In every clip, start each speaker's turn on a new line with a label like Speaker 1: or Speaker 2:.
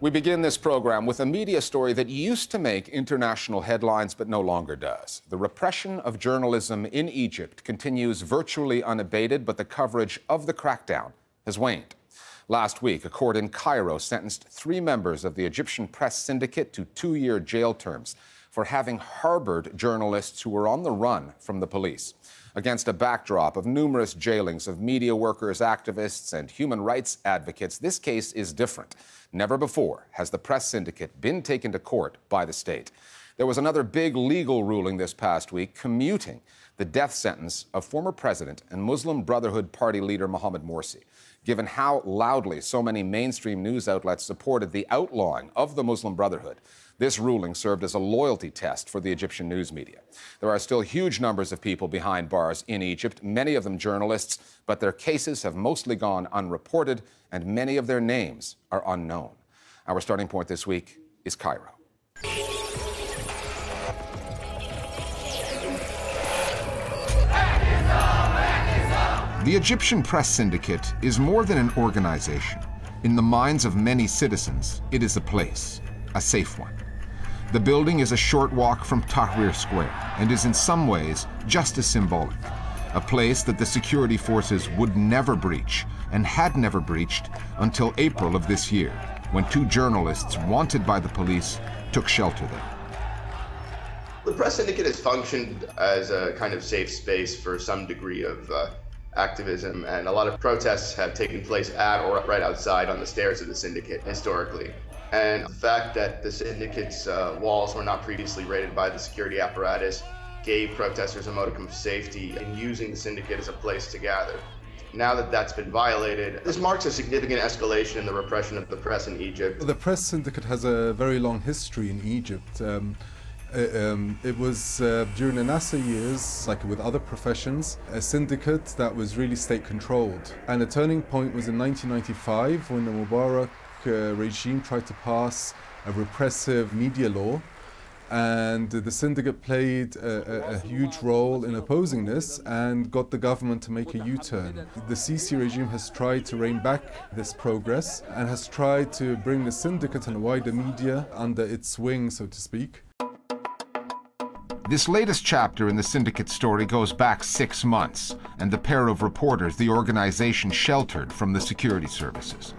Speaker 1: We begin this program with a media story that used to make international headlines but no longer does. The repression of journalism in Egypt continues virtually unabated, but the coverage of the crackdown has waned. Last week, a court in Cairo sentenced 3 members of the Egyptian Press Syndicate to 2-year jail terms for having harbored journalists who were on the run from the police. Against a backdrop of numerous jailings of media workers, activists, and human rights advocates, this case is different. Never before has the Press Syndicate been taken to court by the state. There was another big legal ruling this past week commuting the death sentence of former president and Muslim Brotherhood Party leader Mohamed Morsi. Given how loudly so many mainstream news outlets supported the outlawing of the Muslim Brotherhood, this ruling served as a loyalty test for the Egyptian news media. There are still huge numbers of people behind bars in Egypt, many of them journalists, but their cases have mostly gone unreported, and many of their names are unknown. Our starting point this week is Cairo. The Egyptian Press Syndicate is more than an organization. In the minds of many citizens, it is a place, a safe one. The building is a short walk from Tahrir Square and is in some ways just as symbolic. A place that the security forces would never breach and had never breached until April of this year, when 2 journalists wanted by the police took shelter there.
Speaker 2: The Press Syndicate has functioned as a kind of safe space for some degree of activism, and a lot of protests have taken place at or right outside on the stairs of the syndicate historically. And the fact that the syndicate's walls were not previously raided by the security apparatus gave protesters a modicum of safety in using the syndicate as a place to gather. Now that that's been violated, this marks a significant escalation in the repression of the press in Egypt.
Speaker 3: The Press Syndicate has a very long history in Egypt. It was during the Nasser years, like with other professions, a syndicate that was really state-controlled. And the turning point was in 1995 when the Mubarak regime tried to pass a repressive media law, and the syndicate played a huge role in opposing this and got the government to make a U-turn. The Sisi regime has tried to rein back this progress and has tried to bring the syndicate and the wider media under its wing, so to speak.
Speaker 1: This latest chapter in the syndicate story goes back 6 months, and the pair of reporters the organization sheltered from the security services.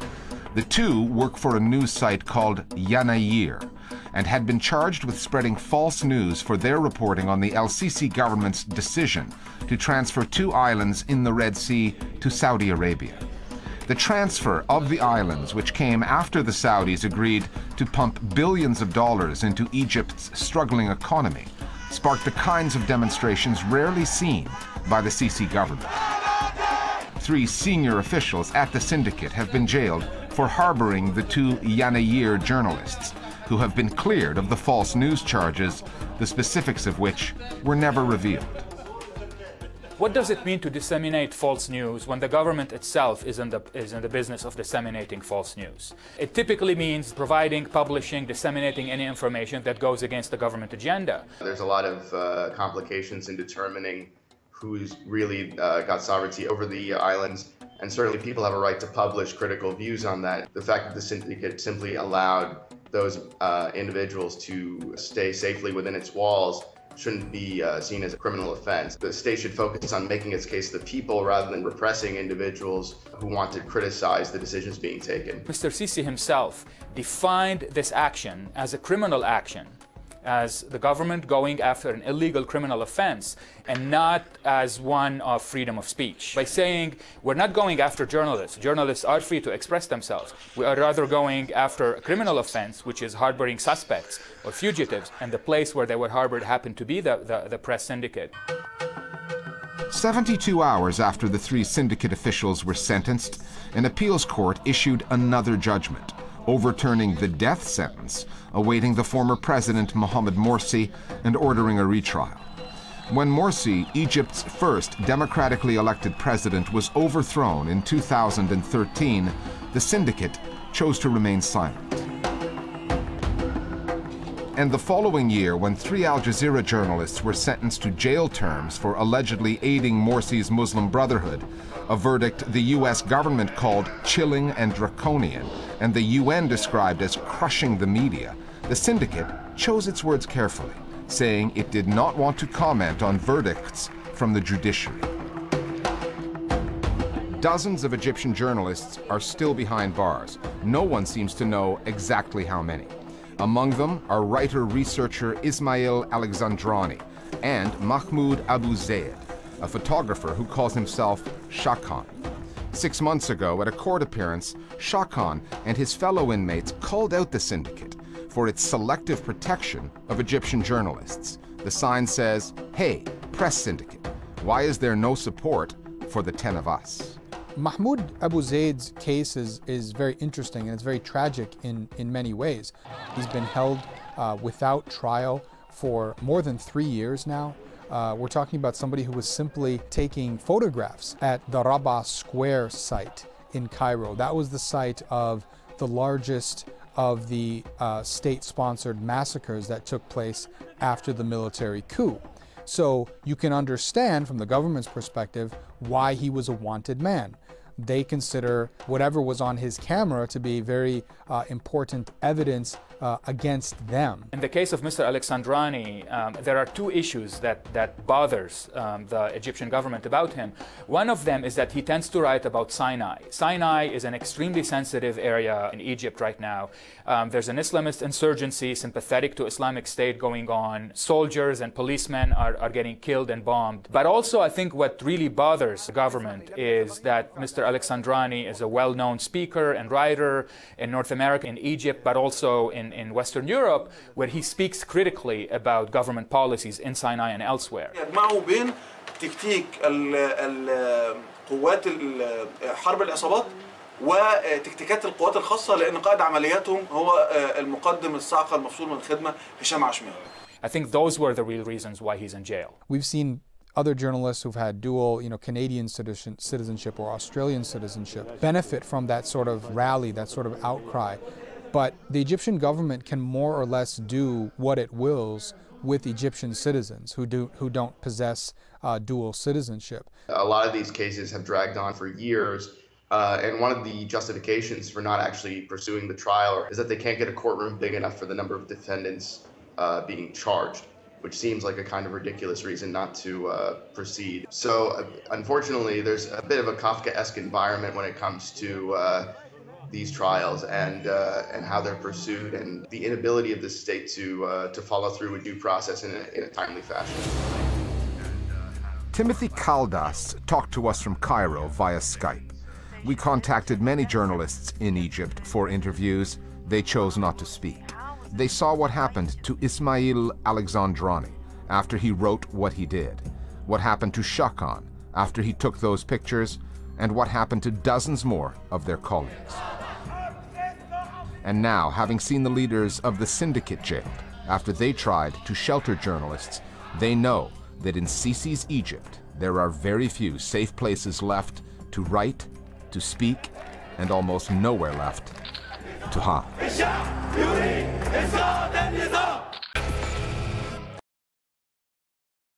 Speaker 1: The 2 work for a news site called Jazeera and had been charged with spreading false news for their reporting on the El-Sisi government's decision to transfer 2 islands in the Red Sea to Saudi Arabia. The transfer of the islands, which came after the Saudis agreed to pump billions of dollars into Egypt's struggling economy, sparked the kinds of demonstrations rarely seen by the Sisi government. 3 senior officials at the syndicate have been jailed for harboring the 2 Jazeera journalists, who have been cleared of the false news charges, the specifics of which were never revealed.
Speaker 4: What does it mean to disseminate false news when the government itself is in the business of disseminating false news? It typically means providing, publishing, disseminating any information that goes against the government agenda.
Speaker 2: There's a lot of complications in determining who's really got sovereignty over the islands, and certainly people have a right to publish critical views on that. The fact that the syndicate simply allowed those individuals to stay safely within its walls shouldn't be seen as a criminal offense. The state should focus on making its case to the people rather than repressing individuals who want to criticize the decisions being taken.
Speaker 4: Mr. Sisi himself defined this action as a criminal action, as the government going after an illegal criminal offense and not as one of freedom of speech. By saying we're not going after journalists, journalists are free to express themselves, we are rather going after a criminal offense, which is harboring suspects or fugitives, and the place where they were harbored happened to be the Press Syndicate.
Speaker 1: 72 hours after the 3 syndicate officials were sentenced, an appeals court issued another judgment, overturning the death sentence, awaiting the former president Mohamed Morsi and ordering a retrial. When Morsi, Egypt's first democratically elected president, was overthrown in 2013, the syndicate chose to remain silent. And the following year, when 3 Al Jazeera journalists were sentenced to jail terms for allegedly aiding Morsi's Muslim Brotherhood, a verdict the U.S. government called chilling and draconian, and the UN described as crushing the media, the syndicate chose its words carefully, saying it did not want to comment on verdicts from the judiciary. Dozens of Egyptian journalists are still behind bars. No one seems to know exactly how many. Among them are writer-researcher Ismail Alexandrani and Mahmoud Abu Zaid, a photographer who calls himself Shah Khan. 6 months ago, at a court appearance, Shah Khan and his fellow inmates called out the syndicate for its selective protection of Egyptian journalists. The sign says, "Hey, Press Syndicate, why is there no support for the 10 of us?"
Speaker 5: Mahmoud Abu Zaid's case is very interesting, and it's very tragic in many ways. He's been held without trial for more than 3 years now. We're talking about somebody who was simply taking photographs at the Rabaa Square site in Cairo. That was the site of the largest of the state-sponsored massacres that took place after the military coup. So you can understand from the government's perspective why he was a wanted man. They consider whatever was on his camera to be very important evidence against them.
Speaker 4: In the case of Mr. Alexandrani, there are two issues that bothers the Egyptian government about him. One of them is that he tends to write about Sinai. Sinai is an extremely sensitive area in Egypt right now. There's an Islamist insurgency sympathetic to Islamic State going on. Soldiers and policemen are getting killed and bombed. But also I think what really bothers the government is that Mr. Alexandrani is a well-known speaker and writer in North America, in Egypt, but also in Western Europe, where he speaks critically about government policies in Sinai and elsewhere.
Speaker 6: يجمعوا بين تكتيك قوات حرب العصابات وتكتيكات القوات الخاصة، لأن قائد عملياتهم هو المقدم الصاعقة المفصول من الخدمة هشام عشماوي.
Speaker 4: I think those were the real reasons why he's in jail.
Speaker 5: We've seen other journalists who've had dual, Canadian citizenship or Australian citizenship benefit from that sort of rally, that sort of outcry. But the Egyptian government can more or less do what it wills with Egyptian citizens who don't possess dual citizenship.
Speaker 2: A lot of these cases have dragged on for years, and one of the justifications for not actually pursuing the trial is that they can't get a courtroom big enough for the number of defendants being charged, which seems like a kind of ridiculous reason not to proceed. So unfortunately, there's a bit of a Kafkaesque environment when it comes to these trials and how they're pursued, and the inability of the state to follow through with due process in a timely fashion.
Speaker 1: Timothy Kaldas talked to us from Cairo via Skype. We contacted many journalists in Egypt for interviews. They chose not to speak. They saw what happened to Ismail Alexandrani after he wrote what he did, what happened to Shah Khan after he took those pictures, and what happened to dozens more of their colleagues. And now, having seen the leaders of the syndicate jailed after they tried to shelter journalists, they know that in Sisi's Egypt, there are very few safe places left to write, to speak, and almost nowhere left to hide.